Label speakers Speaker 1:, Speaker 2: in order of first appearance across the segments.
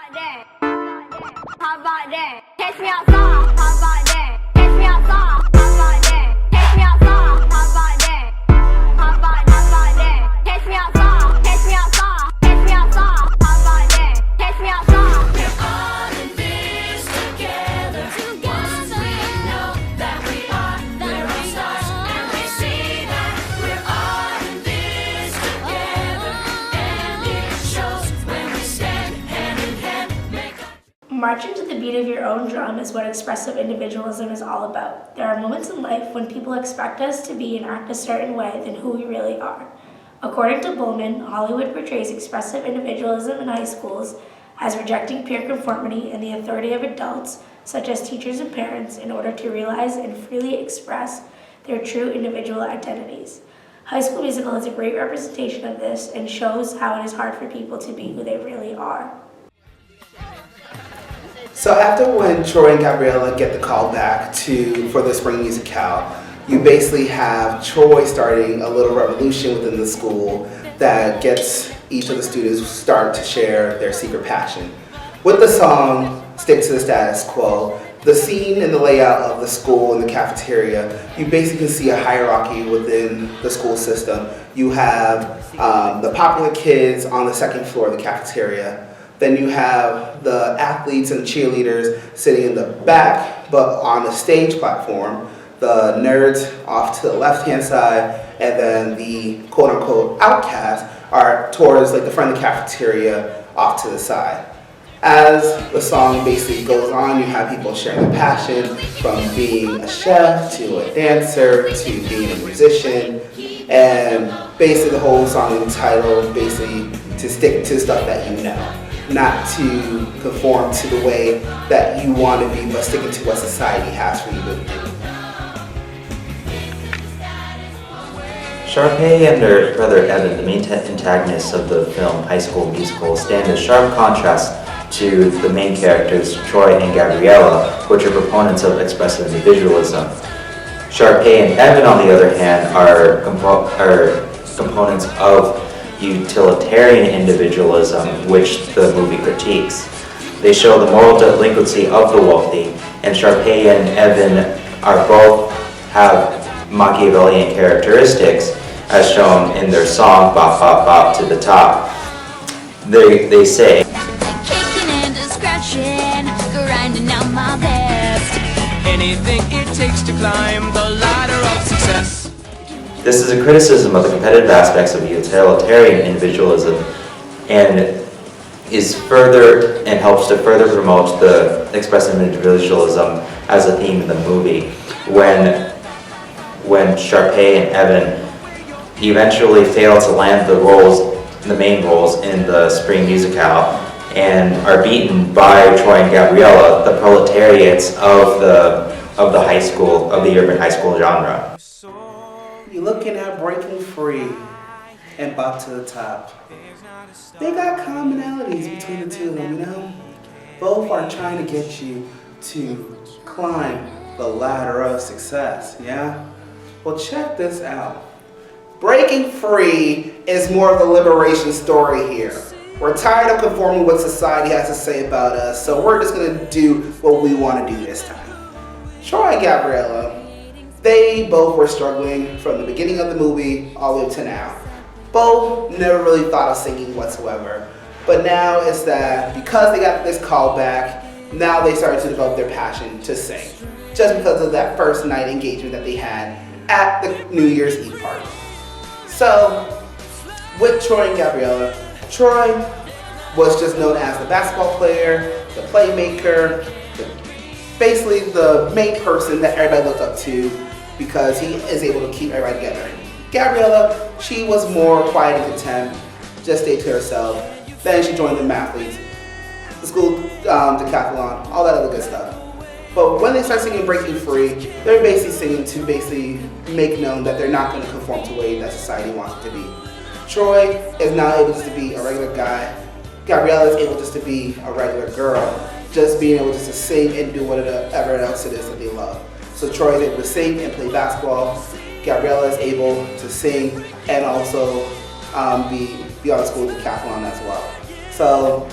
Speaker 1: about that? How about that? Catch me outside. How about that? Catch me outside. How about that? Catch me outside. How about that? How about that? Catch me outside. Catch me outside. Catch me outside. How about that? Catch me outside.
Speaker 2: We're all in this together. Once we know that we are, we're all stars, and we see that we're all in this together, and it shows when we stand hand in hand.
Speaker 3: Marching to the beat of your own drum is what expressive individualism is all about. There are moments in life when people expect us to be and act a certain way than who we really are. According to Bullman, Hollywood portrays expressive individualism in high schools as rejecting peer conformity and the authority of adults, such as teachers and parents, in order to realize and freely express their true individual identities. High School Musical is a great representation of this and shows how it is hard for people to be who they really are.
Speaker 4: So after when Troy and Gabriella get the call back for the spring musicale, you basically have Troy starting a little revolution within the school that gets each of the students start to share their secret passion. With the song Stick to the Status Quo, the scene and the layout of the school and the cafeteria, you basically see a hierarchy within the school system. You have the popular kids on the second floor of the cafeteria. Then you have the athletes and cheerleaders sitting in the back, but on the stage platform. The nerds off to the left-hand side, and then the quote-unquote outcasts are towards like the front of the cafeteria off to the side. As the song basically goes on, you have people sharing their passion from being a chef to a dancer to being a musician, and basically the whole song entitled basically to stick to stuff that you know. Not to conform to the way that you want to be, but sticking to what society has for you to do.
Speaker 5: Sharpay and her brother Evan, the main antagonists of the film High School Musical, stand in sharp contrast to the main characters Troy and Gabriella, which are proponents of expressive individualism. Sharpay and Evan, on the other hand, are components of utilitarian individualism, which the movie critiques. They show the moral delinquency of the wealthy, and Sharpay and Evan both have Machiavellian characteristics, as shown in their song "Bop Bop Bop to the Top." They say,
Speaker 2: Kicking and scratching, grinding out my best.
Speaker 6: Anything it takes to climb the ladder of success.
Speaker 5: this is a criticism of the competitive aspects of utilitarian individualism, and helps to further promote the expressive individualism as a theme in the movie. When Sharpay and Evan eventually fail to land the main roles in the spring musicale, and are beaten by Troy and Gabriella, the proletariats of the urban high school genre.
Speaker 4: You're looking at Breaking Free and Bop to the Top. They got commonalities between the two of them, you know? Both are trying to get you to climb the ladder of success, yeah? Well, check this out. Breaking Free is more of a liberation story here. We're tired of conforming what society has to say about us, so we're just gonna do what we want to do this time. Troy and Gabriella, they both were struggling from the beginning of the movie all the way to now. Both never really thought of singing whatsoever, but now it's that because they got this call back, now they started to develop their passion to sing, just because of that first night engagement that they had at the New Year's Eve party. So, with Troy and Gabriella, Troy was just known as the basketball player, the playmaker, basically the main person that everybody looked up to because he is able to keep everybody together. Gabriella, she was more quiet and content, just stayed to herself. Then she joined the mathletes, the school decathlon, all that other good stuff. But when they start singing Breaking Free, they're basically singing to basically make known that they're not going to conform to the way that society wants it to be. Troy is now able just to be a regular guy. Gabriella is able just to be a regular girl, just being able just to sing and do whatever else it is that they love. So Troy is able to sing and play basketball. Gabriella is able to sing and also be on the school decathlon as well. So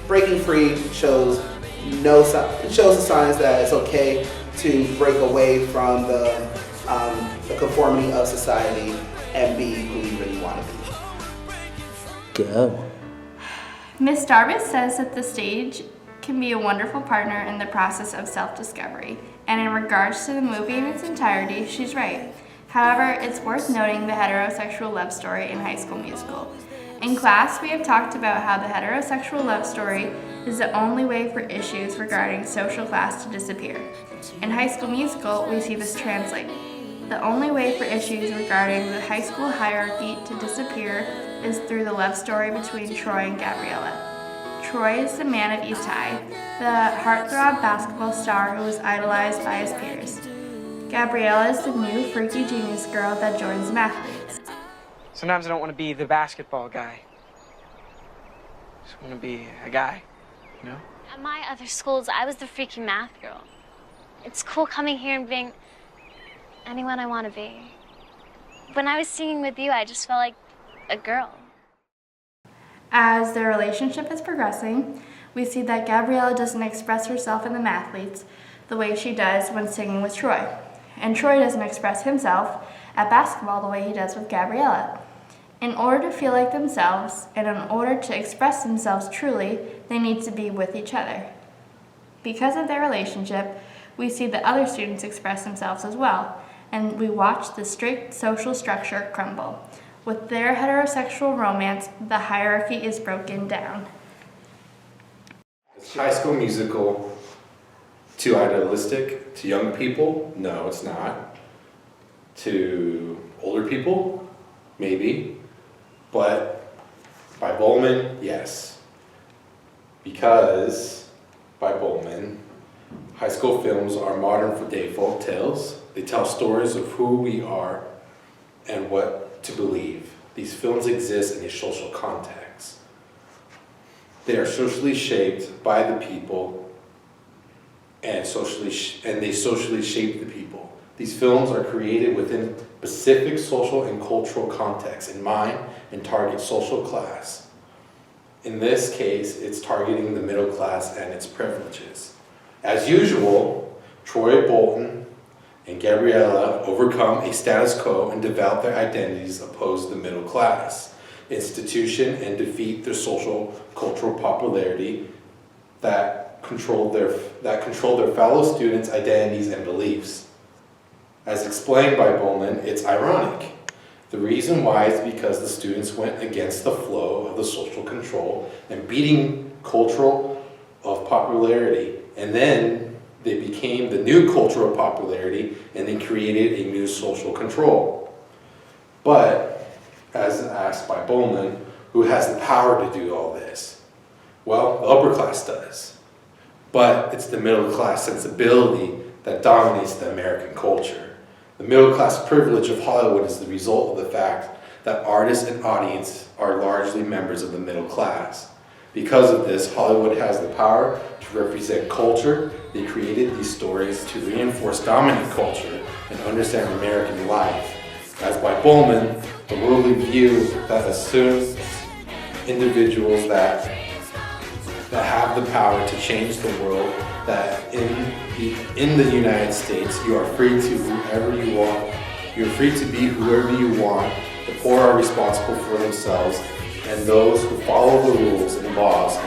Speaker 4: Breaking Free shows it shows the signs that it's okay to break away from the conformity of society and be who you really want to be.
Speaker 5: Go.
Speaker 7: Miss Darvis says that the stage can be a wonderful partner in the process of self-discovery, and in regards to the movie in its entirety, she's right. However, it's worth noting the heterosexual love story in High School Musical. In class, we have talked about how the heterosexual love story is the only way for issues regarding social class to disappear. In High School Musical, we see this translate. The only way for issues regarding the high school hierarchy to disappear is through the love story between Troy and Gabriella. Troy is the man of East High, the heartthrob basketball star who is idolized by his peers. Gabriella is the new freaky genius girl that joins the mathletes.
Speaker 8: Sometimes I don't want to be the basketball guy. I just want to be a guy, you know?
Speaker 9: At my other schools, I was the freaky math girl. It's cool coming here and being anyone I want to be. When I was singing with you, I just felt like a girl.
Speaker 7: As their relationship is progressing, we see that Gabriella doesn't express herself in the mathletes the way she does when singing with Troy. And Troy doesn't express himself at basketball the way he does with Gabriella. In order to feel like themselves, and in order to express themselves truly, they need to be with each other. Because of their relationship, we see that other students express themselves as well, and we watch the strict social structure crumble. With their heterosexual romance, the hierarchy is broken down.
Speaker 10: Is High School Musical too idealistic to young people? No, it's not. To older people? Maybe. But by Bowman, yes. Because by Bowman, high school films are modern-day folk tales. They tell stories of who we are and what to believe. These films exist in a social context. They are socially shaped by the people and they socially shape the people. These films are created within specific social and cultural contexts in mind and target social class. In this case, it's targeting the middle class and its privileges. As usual, Troy Bolton and Gabriella overcome a status quo and develop their identities opposed to the middle class institution and defeat their social cultural popularity that controlled their fellow students' identities and beliefs. As explained by Bowman, it's ironic. The reason why is because the students went against the flow of the social control and beating cultural of popularity, and then they became the new culture of popularity and then created a new social control. But, as asked by Bowman, who has the power to do all this? Well, the upper class does. But it's the middle class sensibility that dominates the American culture. The middle class privilege of Hollywood is the result of the fact that artists and audience are largely members of the middle class. Because of this, Hollywood has the power to represent culture. They created these stories to reinforce dominant culture and understand American life. As by Bowman, the worldly view that assumes individuals that have the power to change the world, that in the United States, you are free to whoever you want. You're free to be whoever you want. The poor are responsible for themselves, and those who follow the rules and laws